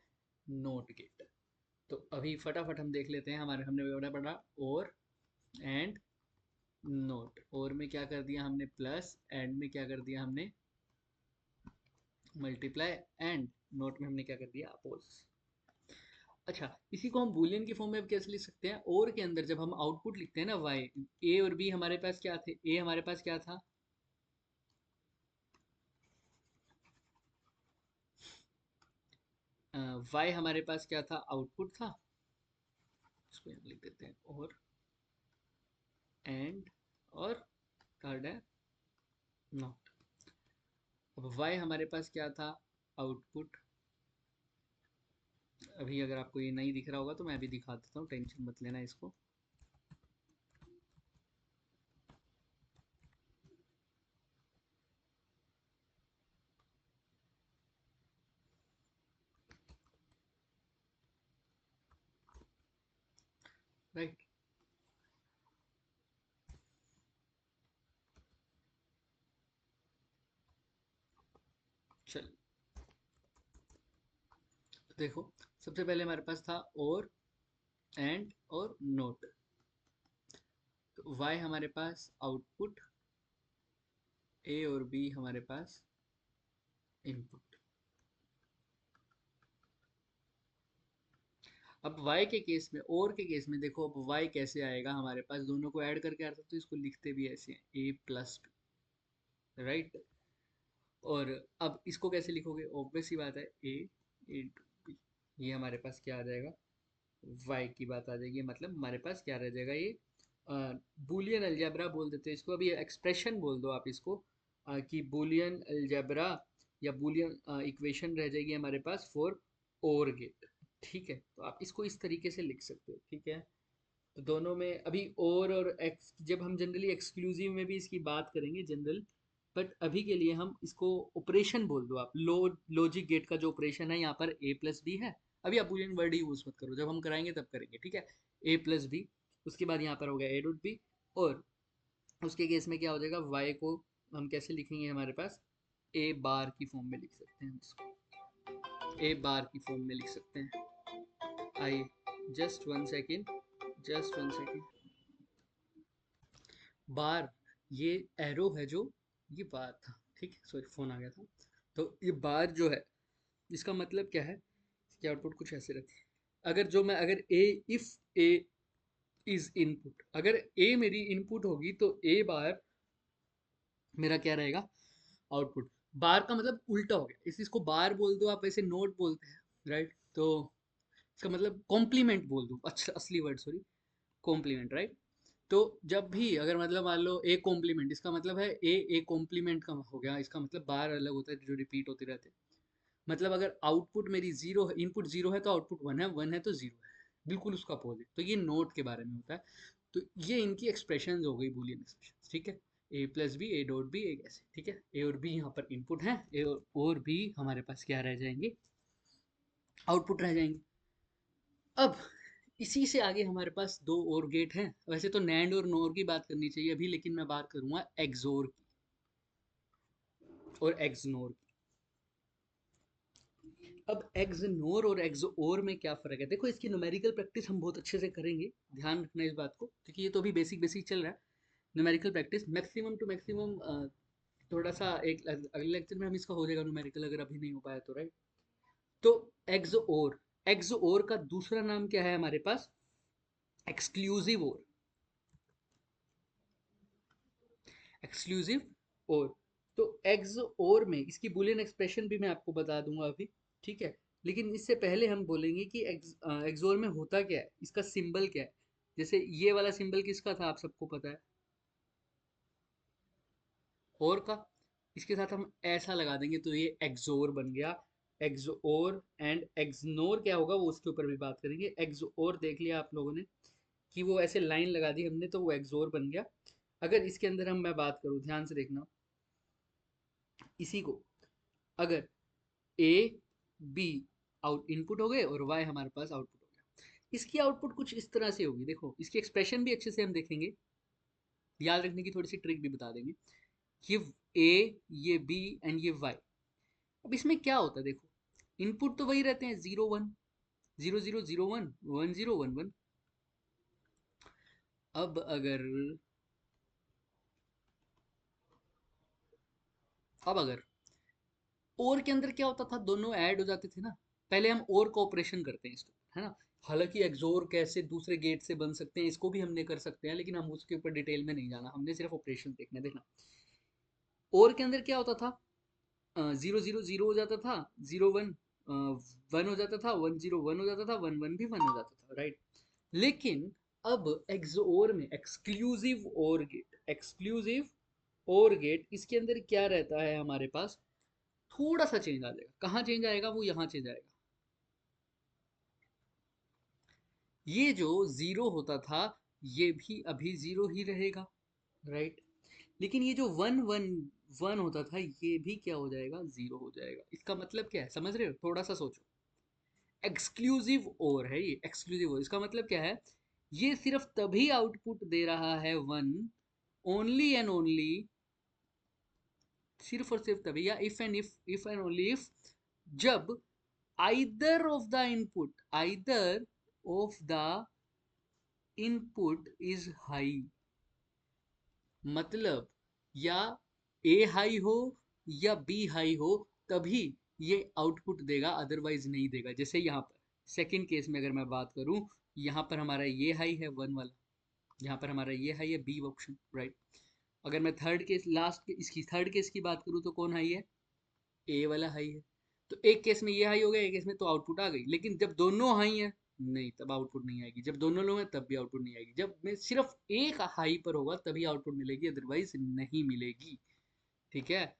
नोट गेट। तो अभी फटाफट हम देख लेते हैं, हमारे हमने बड़ा बड़ा और एंड नोट, और में क्या कर दिया हमने प्लस, एंड में क्या कर दिया हमने मल्टीप्लाई, एंड नोट में हमने क्या कर दिया अपोज। अच्छा, इसी को हम बूलियन की फॉर्म में अब कैसे लिख सकते हैं, और के अंदर जब हम आउटपुट लिखते हैं ना वाई, ए और बी हमारे पास क्या थे, ए हमारे पास क्या था, वाई हमारे पास क्या था, आउटपुट था। इसको यहाँ लिख देते हैं, और एंड और थर्ड है नॉट। अब वाई हमारे पास क्या था, आउटपुट। अभी अगर आपको ये नहीं दिख रहा होगा तो मैं अभी दिखा देता हूँ, टेंशन मत लेना इसको। राइट, चल देखो, सबसे पहले हमारे पास था और एंड और नोट। तो वाई हमारे पास आउटपुट, ए और बी हमारे पास इनपुट। अब y के केस में, और के केस में देखो, अब y कैसे आएगा हमारे पास, दोनों को ऐड करके आता तो इसको लिखते भी ऐसे हैं, a प्लस टू, राइट। और अब इसको कैसे लिखोगे, ऑब्वियस ही बात है, a इंटू बी। ये हमारे पास क्या आ जाएगा, y की बात आ जाएगी, मतलब हमारे पास क्या रह जाएगा, ये बूलियन अलजेब्रा बोल देते हैं इसको, अभी एक्सप्रेशन बोल दो आप इसको, कि बूलियन अलजेब्रा या बूलियन इक्वेशन रह जाएगी हमारे पास फॉर और गेट। ठीक है, तो आप इसको इस तरीके से लिख सकते हो, ठीक है। तो दोनों में अभी और एक्स, जब हम जनरली एक्सक्लूसिव में भी इसकी बात करेंगे जनरल, बट अभी के लिए हम इसको ऑपरेशन बोल दो आप, लॉजिक गेट का जो ऑपरेशन है यहाँ पर ए प्लस बी है। अभी आप बुलियन वर्ड ही यूज मत करो, जब हम कराएंगे तब करेंगे, ठीक है। ए प्लस बी, उसके बाद यहाँ पर हो गया ए डॉट बी, और उसके केस में क्या हो जाएगा, वाई को हम कैसे लिखेंगे, हमारे पास ए बार की फॉर्म में लिख सकते हैं, इसको ए बार की फॉर्म में लिख सकते हैं। I just one second, just one second, bar, ये एरो है जो, ये बार था, ठीक है, सॉरी फोन आ गया था। तो ये बार जो है, इसका मतलब क्या है, इसकी आउटपुट कुछ ऐसे रहती है, अगर जो मैं, अगर ए, इफ ए इज इनपुट, अगर ए मेरी इनपुट होगी तो ए बार मेरा क्या रहेगा, आउटपुट। बार का मतलब उल्टा हो गया, इस इसको बार बोल दो आप, ऐसे नोट बोलते हैं, राइट? तो इसका मतलब कॉम्प्लीमेंट बोल दो, अच्छा असली वर्ड सॉरी, कॉम्प्लीमेंट, राइट? तो जब भी अगर मतलब मान लो ए कॉम्प्लीमेंट, इसका मतलब है ए कॉम्प्लीमेंट का हो गया, इसका मतलब बार अलग होता है जो रिपीट होते रहते हैं। मतलब अगर आउटपुट मेरी जीरो है, इनपुट जीरो है तो आउटपुट वन है, वन है तो जीरो है, बिल्कुल उसका अपोजिट। तो ये नोट के बारे में होता है। तो ये इनकी एक्सप्रेशन हो गई बूलियन एक्सप्रेशन, ठीक है? A plus B, A dot B, एक ऐसे, ठीक है? ए और बी यहाँ पर इनपुट है, ए और बी हमारे पास क्या रह जाएंगे, आउटपुट रह जाएंगे। अब इसी से आगे हमारे पास दो और गेट हैं। वैसे तो नैंड और नोर की बात करनी चाहिए अभी, लेकिन मैं बात करूंगा एक्सोर की और एक्सनोर की। अब एक्सनोर और एक्सओर में क्या फ़र्क है? देखो, इसकी न्यूमेरिकल प्रैक्टिस हम बहुत अच्छे से करेंगे, ध्यान रखना इस बात को, क्योंकि ये तो अभी बेसिक बेसिक चल रहा है। Numerical practice maximum to maximum, थोड़ा सा एक अगले लेक्चर में हम इसका हो जाएगा न्यूमेरिकल, अगर अभी नहीं हो पाया तो, राइट? तो एक्सओर, एक्सओर का दूसरा नाम क्या है हमारे पास? एक्सक्लूसिव और, एक्सक्लूसिव और। तो एक्स और में इसकी बुलियन एक्सप्रेशन भी मैं आपको बता दूंगा अभी, ठीक है? लेकिन इससे पहले हम बोलेंगे कि एक्सोर में होता क्या है, इसका सिंबल क्या है। जैसे ये वाला सिंबल किसका था, आप सबको पता है, और का। इसके साथ हम ऐसा लगा देंगे तो ये एक्सोर बन गया। एक्सोर एंड एक्सनोर क्या होगा वो उसके ऊपर भी बात करेंगे। एक्सोर देख लिया आप लोगों ने कि वो ऐसे लाइन लगा दी हमने तो वो एक्सोर बन गया। अगर इसके अंदर हम मैं बात करूँ, ध्यान से देखना इसी को, अगर ए बी आउट इनपुट हो गए और वाई हमारे पास आउटपुट हो गया, इसकी आउटपुट कुछ इस तरह से होगी। देखो, इसकी एक्सप्रेशन भी अच्छे से हम देखेंगे, याद रखने की थोड़ी सी ट्रिक भी बता देंगे। ये ए, ये बी एंड ये वाई। अब इसमें क्या होता है, देखो, इनपुट तो वही रहते हैं, zero one, zero zero zero one, one zero one one. अब अगर, अब अगर और के अंदर क्या होता था, दोनों ऐड हो जाते थे ना। पहले हम और का ऑपरेशन करते हैं इसको, है ना? हालांकि एक्सोर कैसे दूसरे गेट से बन सकते हैं इसको भी हमने कर सकते हैं, लेकिन हम उसके ऊपर डिटेल में नहीं जाना, हमने सिर्फ ऑपरेशन देखना। देखना, और के अंदर क्या होता था, जीरो जीरो जीरो हो जाता था, जीरो वन वन हो जाता था, वन जीरो वन हो जाता था, वन वन भी वन हो जाता था, राइट? लेकिन अब एक्सोर में एक्सक्लूसिव और गेट, एक्सक्लूसिव और गेट, इसके अंदर क्या रहता है हमारे पास, थोड़ा सा चेंज आ जाएगा। कहाँ चेंज आएगा, वो यहाँ चेंज आएगा। ये जो जीरो होता था ये भी अभी जीरो ही रहेगा, राइट? लेकिन ये जो वन वन वन होता था ये भी क्या हो जाएगा, जीरो हो जाएगा। इसका मतलब क्या है, समझ रहे हो? थोड़ा सा सोचो। एक्सक्लूसिव और है ये, एक्सक्लूसिव और, इसका मतलब क्या है, ये सिर्फ तभी आउटपुट दे रहा है वन, ओनली एंड ओनली, सिर्फ और सिर्फ तभी, या इफ एंड ओनली इफ, जब either of the input, either of the input is high। मतलब या ए हाई हो या बी हाई हो, तभी ये आउटपुट देगा, अदरवाइज नहीं देगा। जैसे यहाँ पर सेकंड केस में अगर मैं बात करूं, यहाँ पर हमारा ये हाई है वन वाला, यहाँ पर हमारा ये हाई है बी ऑप्शन, राइट? अगर मैं थर्ड केस, लास्ट इसकी थर्ड केस की बात करूँ तो कौन हाई है, ए वाला हाई है। तो एक केस में ये हाई हो गया, एक केस में तो आउटपुट आ गई। लेकिन जब दोनों हाई है, नहीं, तब आउटपुट नहीं आएगी। जब दोनों लो हैं तब भी आउटपुट नहीं आएगी। जब में सिर्फ एक हाई पर होगा तभी आउटपुट मिलेगी, अदरवाइज नहीं मिलेगी, ठीक है?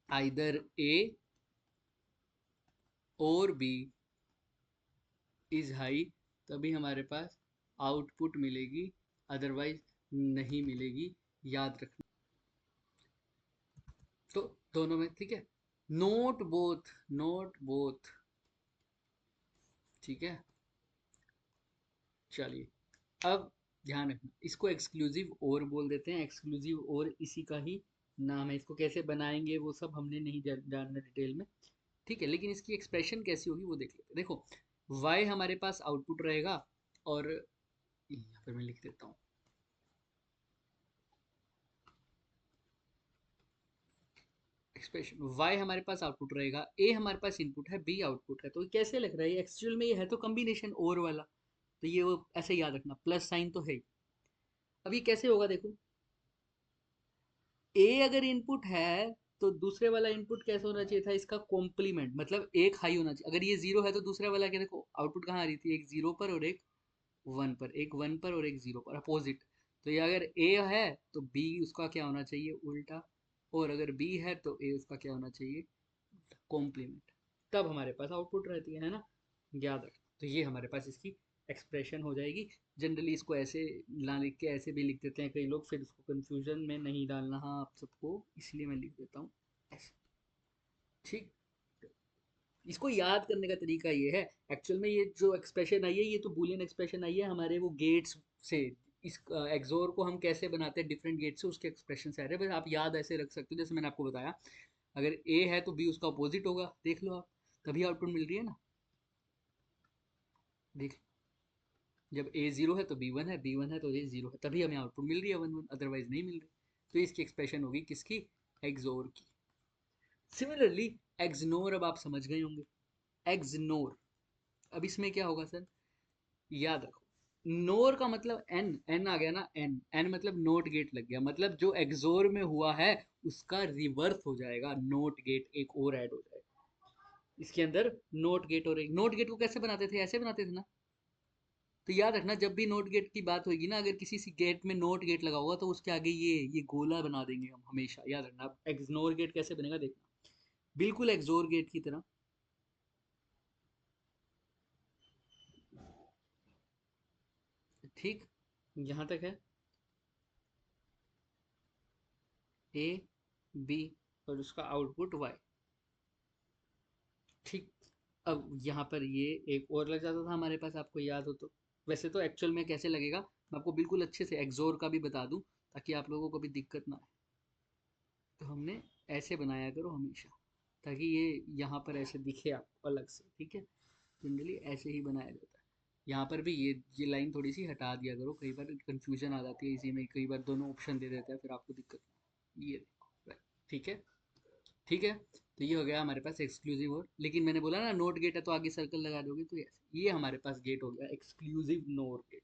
आइदर ए और बी इज हाई, तभी हमारे पास आउटपुट मिलेगी, अदरवाइज नहीं मिलेगी, याद रखना। तो दोनों में, ठीक है? नोट बोथ, नोट बोथ, ठीक है? चलिए, अब ध्यान रखना, इसको एक्सक्लूसिव और बोल देते हैं। एक्सक्लूसिव और इसी का ही नाम है। इसको कैसे बनाएंगे वो सब हमने नहीं जानना डिटेल में, ठीक है? लेकिन इसकी एक्सप्रेशन कैसी होगी वो देख लेते हैं। देखो, y हमारे पास आउटपुट रहेगा, और यहाँ पर मैं लिख देता हूँ, एक्सप्रेशन y हमारे पास आउटपुट रहेगा, a हमारे पास इनपुट है, b आउटपुट है। तो कैसे लग रहा है, एक्चुअल में ये है तो कॉम्बिनेशन और वाला, तो ये वो ऐसे याद रखना, प्लस साइन तो है ही। अब ये कैसे होगा, देखो, ए अगर इनपुट है तो दूसरे वाला इनपुट कैसा होना चाहिए था, इसका कॉम्प्लीमेंट, मतलब एक हाई होना चाहिए। अगर ये जीरो है तो दूसरे वाला क्या, देखो आउटपुट कहाँ आ रही थी, एक जीरो पर और एक वन पर, एक वन पर और एक जीरो पर, अपोजिट। तो ये अगर ए है तो बी उसका क्या होना चाहिए, उल्टा। और अगर बी है तो ए उसका क्या होना चाहिए, कॉम्प्लीमेंट। तब हमारे पास आउटपुट रहती है ना, याद रख। तो ये हमारे पास इसकी एक्सप्रेशन हो जाएगी। जनरली इसको ऐसे ना लिख के ऐसे भी लिख देते हैं कई लोग, फिर इसको कंफ्यूजन में नहीं डालना हाँ आप सबको, इसलिए मैं लिख देता हूँ ऐसे। ठीक, इसको याद करने का तरीका ये है, एक्चुअल में ये जो एक्सप्रेशन आई है ये तो बूलियन एक्सप्रेशन आई है हमारे वो गेट्स से। इस एक्सोर को हम कैसे बनाते हैं डिफरेंट गेट से, उसके एक्सप्रेशन से आ रहे हैं। बस आप याद ऐसे रख सकते हो जैसे मैंने आपको बताया, अगर ए है तो बी उसका अपोजिट होगा, देख लो आप, तभी आउटपुट मिल रही है ना। देख, जब ए जीरो है तो बी वन है, बी वन है तो ए जीरो है, तभी हमें आउटपुट मिल रही है वन वन, अदरवाइज नहीं मिल रही। तो इसकी एक्सप्रेशन होगी किसकी, एक्सोर की। सिमिलरली एक्सनोर अब आप समझ गए होंगे, एक्सनोर। अब इसमें क्या होगा सर, याद रखो, नोर का मतलब एन, एन आ गया ना, एन एन मतलब नोट गेट लग गया, मतलब जो एक्सोर में हुआ है उसका रिवर्स हो जाएगा, नोट गेट एक और ऐड हो जाएगा इसके अंदर। नोट गेट, और एक नोट गेट को कैसे बनाते थे, ऐसे बनाते थे ना। तो याद रखना जब भी नोट गेट की बात होगी ना, अगर किसी सी गेट में नोट गेट लगा होगा तो उसके आगे ये गोला बना देंगे हम हमेशा, याद रखना। अब एक्सनोर गेट कैसे बनेगा देखना, बिल्कुल एक्सोर गेट की तरह। ठीक, यहाँ तक है, ए बी और उसका आउटपुट वाई। ठीक, अब यहाँ पर ये एक और लग जाता था हमारे पास, आपको याद हो तो। वैसे तो एक्चुअल में कैसे लगेगा मैं आपको बिल्कुल अच्छे से एक्सोर का भी बता दूं, ताकि आप लोगों को भी दिक्कत ना आए। तो हमने ऐसे बनाया करो हमेशा, ताकि ये यहाँ पर ऐसे दिखे आपको अलग से, ठीक है। जनरली ऐसे ही बनाया जाता है। यहाँ पर भी ये लाइन थोड़ी सी हटा दिया करो, कई बार कंफ्यूजन आ जाती है इसी में, कई बार दोनों ऑप्शन दे देता है फिर आपको दिक्कत। ये देखो, right, ठीक है। ठीक है, तो ये हो गया हमारे पास एक्सक्लूसिव और, लेकिन मैंने बोला ना नोट गेट है तो आगे सर्कल लगा दोगे तो ये हमारे पास गेट हो गया एक्सक्लूसिव नोर गेट।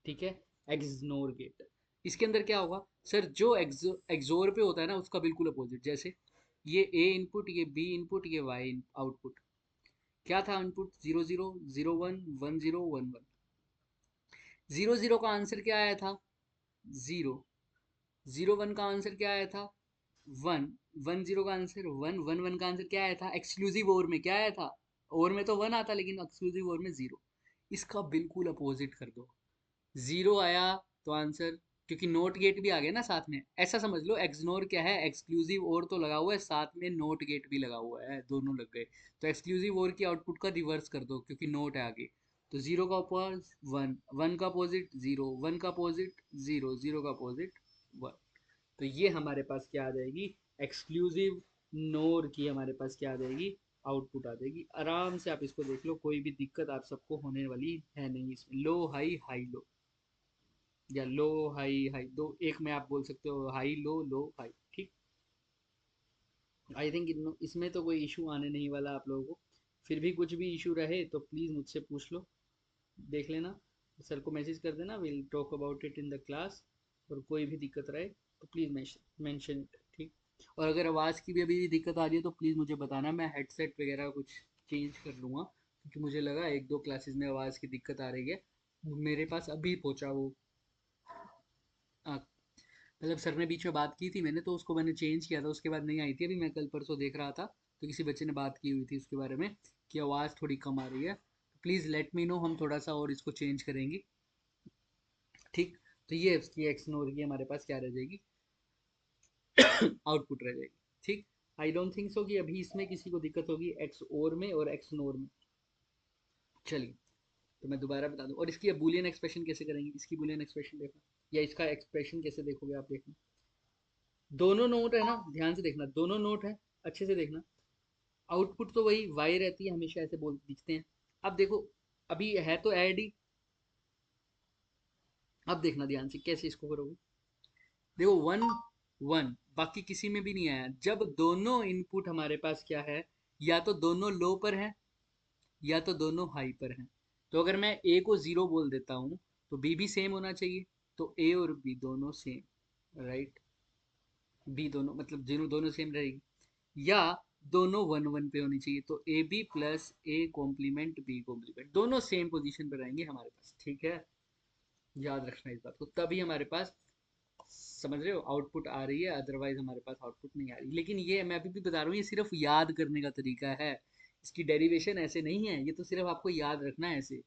ठीक है, एक्सनोर गेट। इसके अंदर क्या होगा सर, जो एक्सोर पे होता है ना उसका बिल्कुल अपोजिट, जैसे ये ए इनपुट, ये बी इनपुट, ये वाई आउटपुट। क्या था input, zero zero, zero one, one zero, one one. Zero zero का आंसर क्या आया था, जीरो। जीरो वन का आंसर क्या आया था, वन। वन जीरो का आंसर वन, वन वन का आंसर क्या आया था, एक्सक्लूसिव ओर में क्या आया था, ओर में तो वन आता लेकिन एक्सक्लूसिव ओर में जीरो। इसका बिल्कुल अपोजिट कर दो, जीरो आया तो आंसर, क्योंकि नोट गेट भी आ गया ना साथ में, ऐसा समझ लो एक्सनोर क्या है, एक्सक्लूसिव और तो लगा हुआ है साथ में नोट गेट भी लगा हुआ है, दोनों लग गए। तो एक्सक्लूसिव और की आउटपुट का रिवर्स कर दो क्योंकि नोट है आगे। तो जीरो का अपोज वन, वन का अपोजिट जीरो, वन का अपोजिट जीरो, जीरो का अपोजिट वन। तो ये हमारे पास क्या आ जाएगी, एक्सक्लूसिव नोर की हमारे पास क्या आ जाएगी, आउटपुट आ जाएगी। आराम से आप इसको देख लो, कोई भी दिक्कत आप सबको होने वाली है नहीं इसमें। लो हाई, हाई लो, या लो हाई हाई, दो एक में आप बोल सकते हो, हाई लो, लो हाई। ठीक, आई थिंक इसमें तो कोई इशू आने नहीं वाला आप लोगों को। फिर भी कुछ भी इशू रहे तो प्लीज़ मुझसे पूछ लो, देख लेना, सर को मैसेज कर देना, will talk about it in the class. और कोई भी दिक्कत रहे तो प्लीज़ मेंशन इट, ठीक। और अगर आवाज़ की भी अभी भी दिक्कत आ रही है तो प्लीज़ मुझे बताना, मैं हेडसेट वगैरह कुछ चेंज कर लूँगा, क्योंकि मुझे लगा एक दो क्लासेस में आवाज़ की दिक्कत आ रही है। मेरे पास अभी पहुँचा वो, मतलब सर ने बीच में बात की थी, मैंने तो उसको मैंने चेंज किया था, उसके बाद नहीं आई थी। अभी मैं कल परसों देख रहा था तो किसी बच्चे ने बात की हुई थी उसके बारे में कि आवाज़ थोड़ी कम आ रही है। प्लीज़ लेट मी नो, हम थोड़ा सा और इसको चेंज करेंगे। ठीक, तो ये उसकी एक्स नोर की हमारे पास क्या रह जाएगी, आउटपुट रह जाएगी। ठीक, आई डोंट थिंक सो कि अभी इसमें किसी को दिक्कत होगी एक्स ओर में और एक्स नोर में। चलिए, तो मैं दोबारा बता दूं, और इसकी बूलियन एक्सप्रेशन कैसे करेंगे, इसकी बूलियन एक्सप्रेशन देखना, या इसका एक्सप्रेशन कैसे देखोगे आप, देखना। दोनों नोट है ना, ध्यान से देखना, दोनों नोट है, अच्छे से देखना। आउटपुट तो वही वाई रहती है हमेशा, ऐसे बोल दिखते हैं। अब देखो, अभी है तो ऐड ही। अब देखना ध्यान से कैसे इसको करोगे, देखो वन वन, बाकी किसी में भी नहीं आया। जब दोनों इनपुट हमारे पास क्या है, या तो दोनों लो पर है या तो दोनों हाई पर हैं। तो अगर मैं ए को जीरो बोल देता हूँ तो बी भी सेम होना चाहिए, तो ए और बी दोनों सेम, राइट। बी दोनों मतलब दोनों दोनों सेम रहेगी, या दोनों वन वन पे होनी चाहिए, तो A B plus A complement B complement दोनों सेम पोजीशन पर रहेंगे हमारे पास, ठीक है। याद रखना इस बात को, तभी हमारे पास, समझ रहे हो, आउटपुट आ रही है, अदरवाइज हमारे पास आउटपुट नहीं आ रही। लेकिन ये मैं अभी भी बता रहा हूँ, ये सिर्फ याद करने का तरीका है, इसकी डेरिवेशन ऐसे नहीं है, ये तो सिर्फ आपको याद रखना है ऐसे,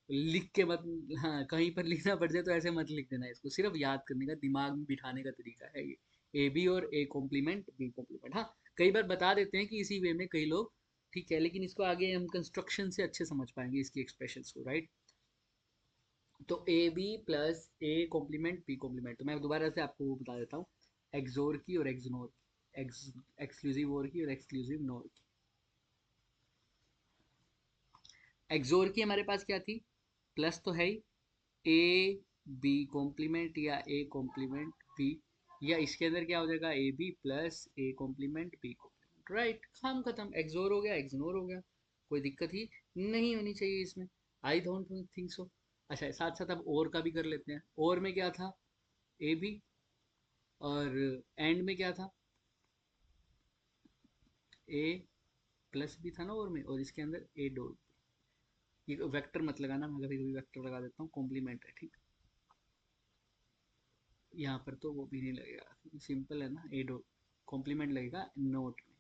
लिख के मत, हाँ कहीं पर लिखना पड़ जाए तो ऐसे मत लिख देना, इसको सिर्फ याद करने का, दिमाग में बिठाने का तरीका है ये, ए बी और ए कॉम्प्लीमेंट बी कॉम्प्लीमेंट। हाँ कई बार बता देते हैं कि इसी वे में कई लोग, ठीक है, लेकिन इसको आगे हम कंस्ट्रक्शन से अच्छे समझ पाएंगे इसकी एक्सप्रेशंस को, राइट। तो A B plus A complement B complement, तो मैं दोबारा से आपको वो बता देता हूँ, एक्सोर की और एक्सनोर की, एक्सक्लूसिव ओर की और एक्सक्लूसिव नोर की। एक्सोर की हमारे पास क्या थी, प्लस तो है ही, ए बी कॉम्प्लीमेंट या ए कॉम्प्लीमेंट बी, या इसके अंदर क्या हो जाएगा, A B plus A complement B complement, right, काम खत्म, एक्सोर हो गया एक्सनोर हो गया, कोई दिक्कत ही नहीं होनी चाहिए इसमें, आई डोंट थिंक सो। अच्छा साथ साथ अब और का भी कर लेते हैं, और में क्या था, ए बी, और एंड में क्या था, ए प्लस भी था ना और में, और इसके अंदर ए डॉट, ये वेक्टर मत लगाना, मैं कभी कभी वेक्टर लगा देता हूँ, कॉम्प्लीमेंट है, ठीक। यहाँ पर तो वो भी नहीं लगेगा, सिंपल है ना, ए डॉट, कॉम्प्लीमेंट लगेगा नोट में,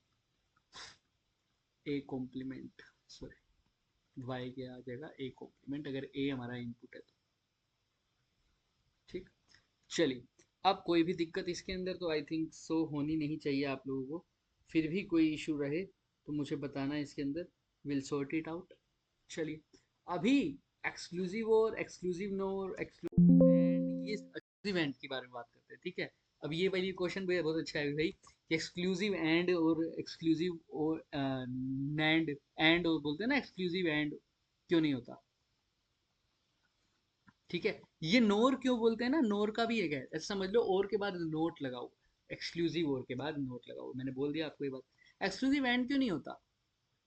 ए कॉम्प्लीमेंट, सॉरी वाई क्या आ जाएगा, ए कॉम्प्लीमेंट, अगर ए हमारा इनपुट है तो, ठीक। चलिए, अब कोई भी दिक्कत इसके अंदर तो आई थिंक सो होनी नहीं चाहिए आप लोगों को, फिर भी कोई इशू रहे तो मुझे बताना इसके अंदर, विल सॉर्ट इट आउट। चलिए, अभी एक्सक्लूसिव और एक्सक्लूसिव नोर एक्सक्लूसिव एंड, ये एक्सक्लूसिव एंड के बारे में बात करते हैं, ठीक है। अब ये वाली क्वेश्चन भी बहुत अच्छा है भाई, कि एक्सक्लूसिव एंड और एक्सक्लूसिव और नैंड, एंड और बोलते हैं ना, एक्सक्लूसिव एंड क्यों नहीं होता, ठीक है। ये नोर क्यों बोलते हैं ना, नोर का भी एक है, ऐसा समझ लो और के बाद नोट लगाओ, एक्सक्लूसिव और के बाद नोट लगाओ, मैंने बोल दिया आपको ये बात। एक्सक्लूसिव एंड क्यों नहीं होता,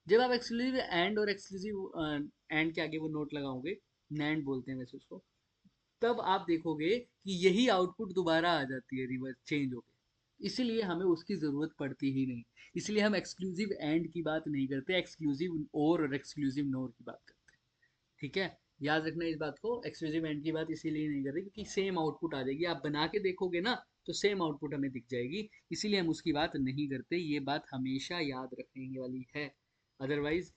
जब आप एक्सक्लूसिव एंड और एक्सक्लूसिव एंड के आगे वो नोट लगाओगे, नैंड बोलते हैं वैसे उसको, तब आप देखोगे कि यही आउटपुट दोबारा आ जाती है रिवर्स चेंज होके, इसीलिए हमें उसकी ज़रूरत पड़ती ही नहीं, इसलिए हम एक्सक्लूसिव एंड की बात नहीं करते, एक्सक्लूसिव और एक्सक्लूसिव नोर की बात करते हैं, ठीक है। याद रखना इस बात को, एक्सक्लूसिव एंड की बात इसीलिए नहीं कर रहे क्योंकि सेम आउटपुट आ जाएगी, आप बना के देखोगे ना तो सेम आउटपुट हमें दिख जाएगी, इसीलिए हम उसकी बात नहीं करते, ये बात हमेशा याद रखने वाली है, अदरवाइज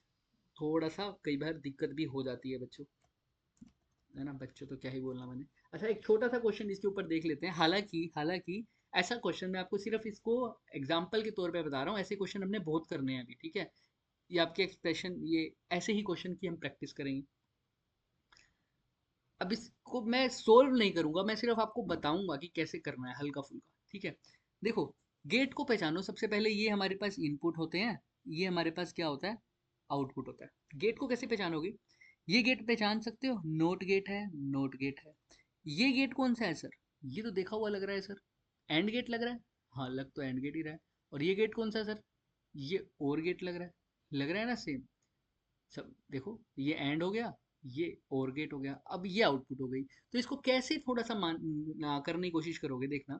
थोड़ा सा कई बार दिक्कत भी हो जाती है बच्चों, है ना, बच्चों तो क्या ही बोलना मैंने। अच्छा एक छोटा सा क्वेश्चन इसके ऊपर देख लेते हैं, हालांकि हालांकि ऐसा क्वेश्चन मैं आपको सिर्फ इसको एग्जाम्पल के तौर पे बता रहा हूँ, ऐसे क्वेश्चन हमने बहुत करने हैं अभी, ठीक है। ये आपके एक्सप्रेशन, ये ऐसे ही क्वेश्चन की हम प्रैक्टिस करेंगे। अब इसको मैं सोल्व नहीं करूंगा, मैं सिर्फ आपको बताऊंगा कि कैसे करना है हल्का फुल्का, ठीक है। देखो, गेट को पहचानो, सबसे पहले ये हमारे पास इनपुट होते हैं, ये हमारे पास क्या होता है, आउटपुट होता है। गेट को कैसे पहचानोगे, ये गेट पहचान सकते हो, नोट गेट है, नोट गेट है। ये गेट कौन सा है सर, ये तो देखा हुआ लग रहा है सर, एंड गेट लग रहा है, हाँ लग तो एंड गेट ही रहा है। और ये गेट कौन सा है सर, ये और गेट लग रहा है, लग रहा है ना सेम, सब देखो, ये एंड हो गया, ये और गेट हो गया, अब ये आउटपुट हो गई। तो इसको कैसे थोड़ा सा करने की कोशिश करोगे, देखना,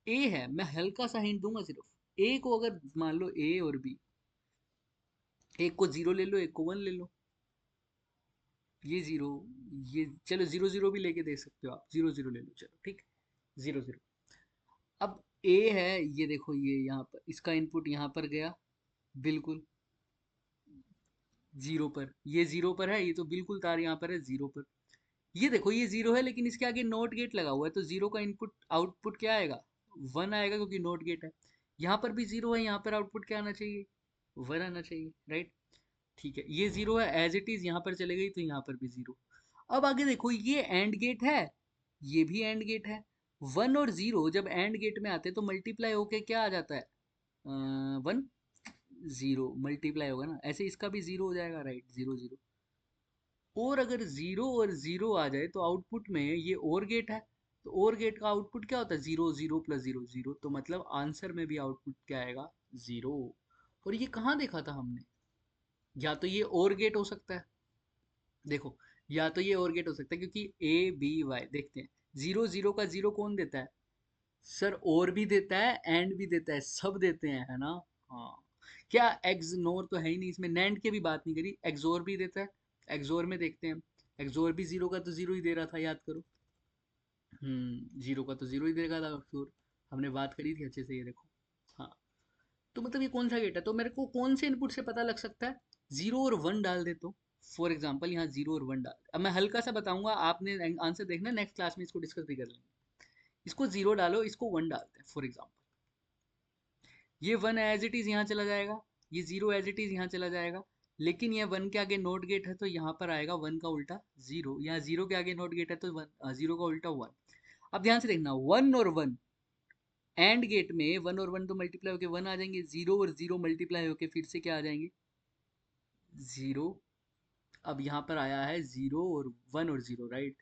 ए है, मैं हल्का सा हिंट दूंगा सिर्फ, ए को अगर मान लो ए और बी, एक को जीरो ले लो, एक को वन ले लो, ये जीरो, ये चलो जीरो जीरो भी लेके देख सकते हो आप, जीरो जीरो ले लो, चलो ठीक, जीरो जीरो। अब ए है, ये देखो, ये यहाँ पर इसका इनपुट यहाँ पर गया, बिल्कुल जीरो पर, ये जीरो पर है, ये तो बिल्कुल तार यहाँ पर है जीरो पर। ये देखो, ये जीरो है लेकिन इसके आगे नोट गेट लगा हुआ है, तो जीरो का इनपुट आउटपुट क्या आएगा, वन आएगा, क्योंकि नोट गेट है। यहाँ पर भी जीरो है, यहाँ पर आउटपुट क्या आना चाहिए, वन आना चाहिए, राइट। ठीक है, ये जीरो है एज इट इज, यहाँ पर चले गई तो यहाँ पर भी जीरो। अब आगे देखो, ये एंड गेट है, ये भी एंड गेट है, वन और जीरो जब एंड गेट में आते हैं तो मल्टीप्लाई होके क्या आ जाता है, वन, जीरो मल्टीप्लाई होगा ना, ऐसे इसका भी जीरो हो जाएगा, राइट, जीरो जीरो। और अगर जीरो और जीरो आ जाए तो आउटपुट में ये और गेट है, तो और गेट का आउटपुट क्या होता है, zero zero plus zero zero, तो मतलब आंसर में भी आउटपुट क्या आएगा, जीरो। और ये कहाँ देखा था हमने, या तो ये और गेट हो सकता है, देखो, या तो ये और गेट हो सकता है, क्योंकि ए बी वाई देखते हैं, जीरो जीरो का जीरो कौन देता है, सर और भी देता है एंड भी देता है, सब देते हैं, है ना। हाँ, क्या एक्सनोर तो है ही नहीं इसमें, नैंड की भी बात नहीं करी, एक्सोर भी देता है। एक्सोर में देखते हैं, एक्सोर भी जीरो का तो जीरो ही दे रहा था, याद करो। जीरो का तो जीरो ही देगा था एक्सोर, हमने बात करी थी अच्छे से, ये देखो। हाँ, तो मतलब ये कौन सा गेट है, तो मेरे को कौन से इनपुट से पता लग सकता है, जीरो और वन डाल दे तो। फॉर एग्जाम्पल यहाँ जीरो और वन डाल, अब मैं हल्का सा बताऊंगा, आपने आंसर देखना, नेक्स्ट क्लास में इसको डिस्कस भी कर लेंगे। इसको जीरो डालो, इसको वन डालते हैं फॉर एग्जाम्पल, ये वन एज इट इज यहाँ चला जाएगा, ये जीरो एज इट इज यहाँ चला जाएगा, लेकिन ये वन के आगे नोट गेट है तो यहाँ पर आएगा वन का उल्टा जीरो, यहाँ जीरो के आगे नोट गेट है तो वन, जीरो का उल्टा वन। अब ध्यान से देखना, वन और वन, एंड गेट में वन और वन तो मल्टीप्लाई होके वन आ जाएंगे, जीरो और जीरो मल्टीप्लाई होके फिर से क्या आ जाएंगे, जीरो। अब यहाँ पर आया है जीरो और वन और जीरो, राइट।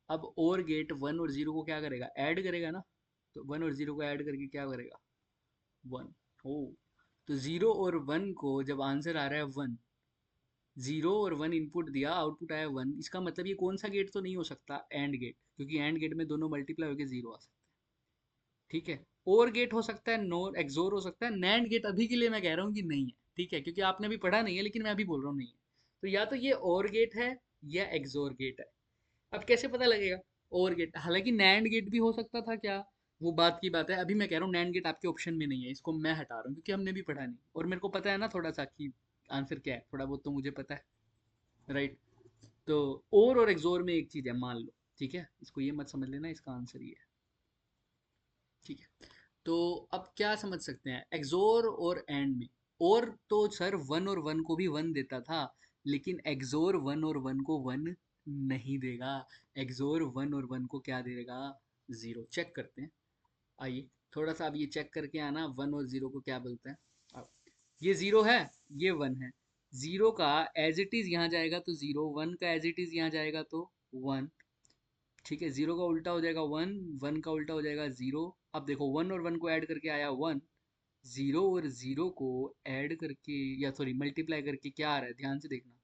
अब और गेट वन और जीरो को क्या करेगा, ऐड करेगा ना, तो वन और जीरो को ऐड करके क्या करेगा, वन। ओ, तो जीरो और वन को जब आंसर आ रहा है वन, जीरो और वन इनपुट दिया, आउटपुट आया वन, इसका मतलब ये कौन सा गेट तो नहीं हो सकता, एंड गेट, क्योंकि एंड गेट में दोनों मल्टीप्लाई होकर जीरो आ सकता है। ठीक है, और गेट हो सकता है, नो एक्सोर हो सकता है, नैंड गेट अभी के लिए मैं कह रहा हूँ कि नहीं है, ठीक है, क्योंकि आपने अभी पढ़ा नहीं है, लेकिन मैं अभी बोल रहा हूँ नहीं है। तो या तो ये और गेट है या एक्सोर गेट है। अब कैसे पता लगेगा, और गेट, हालांकि नैंड गेट भी हो सकता था क्या, वो बात की बात है, अभी मैं कह रहा हूँ नैंड गेट आपके ऑप्शन में नहीं है, इसको मैं हटा रहा हूँ क्योंकि हमने भी पढ़ा नहीं, और मेरे को पता है ना थोड़ा सा कि आंसर क्या है, थोड़ा बहुत तो मुझे पता है, राइट। तो और एक्सोर में एक चीज है, मान लो, ठीक है, इसको ये मत समझ लेना इसका आंसर ये है, ठीक है। तो अब क्या समझ सकते हैं एक्सोर और एंड में, और तो सर वन और वन को भी वन देता था, लेकिन एक्सोर वन और वन को वन नहीं देगा, एक्सोर वन और वन को क्या देगा, जीरो। चेक करते हैं, आइए थोड़ा सा अब ये चेक करके आना, वन और जीरो को क्या बोलते हैं। अब ये जीरो है, ये वन है, जीरो का एज इट इज यहाँ जाएगा तो जीरो, वन का एज इट इज यहाँ जाएगा तो वन, ठीक है, जीरो का उल्टा हो जाएगा वन, वन का उल्टा हो जाएगा जीरो। अब देखो वन और वन को ऐड करके आया वन, जीरो और जीरो को ऐड करके, या सॉरी मल्टीप्लाई करके क्या आ रहा है, ध्यान से देखना,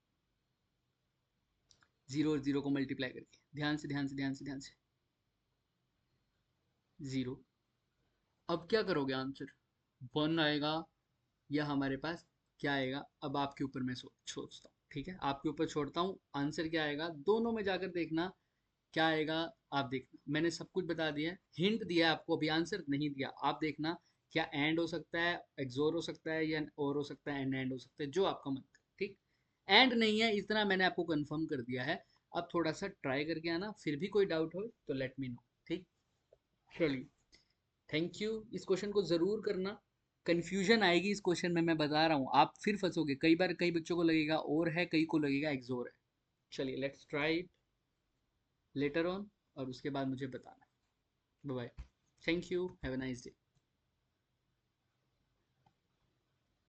जीरो और जीरो को मल्टीप्लाई करके, ध्यान से ध्यान से ध्यान से ध्यान से, जीरो। अब क्या करोगे आंसर, वन आएगा या हमारे पास क्या आएगा, अब आपके ऊपर मैं सोचता हूँ, ठीक है, आपके ऊपर छोड़ता हूँ, आंसर क्या आएगा दोनों में जाकर देखना, क्या आएगा। आप देखना, मैंने सब कुछ बता दिया है, हिंट दिया है आपको, अभी आंसर नहीं दिया, आप देखना, क्या एंड हो सकता है, एक्सोर हो सकता है, या और हो सकता है, एंड हो सकता है, जो आपका मन करे, ठीक। एंड नहीं है इतना मैंने आपको कंफर्म कर दिया है, अब थोड़ा सा ट्राई करके आना, फिर भी कोई डाउट हो तो लेट मी नो, ठीक। चलिए, थैंक यू, इस क्वेश्चन को ज़रूर करना, कंफ्यूजन आएगी इस क्वेश्चन में, मैं बता रहा हूँ, आप फिर फंसोगे, कई बार कई बच्चों को लगेगा और है, कई को लगेगा एक्सोर है। चलिए लेट्स ट्राई लेटर ऑन, और उसके बाद मुझे बताना। Bye bye, thank you, have a nice day.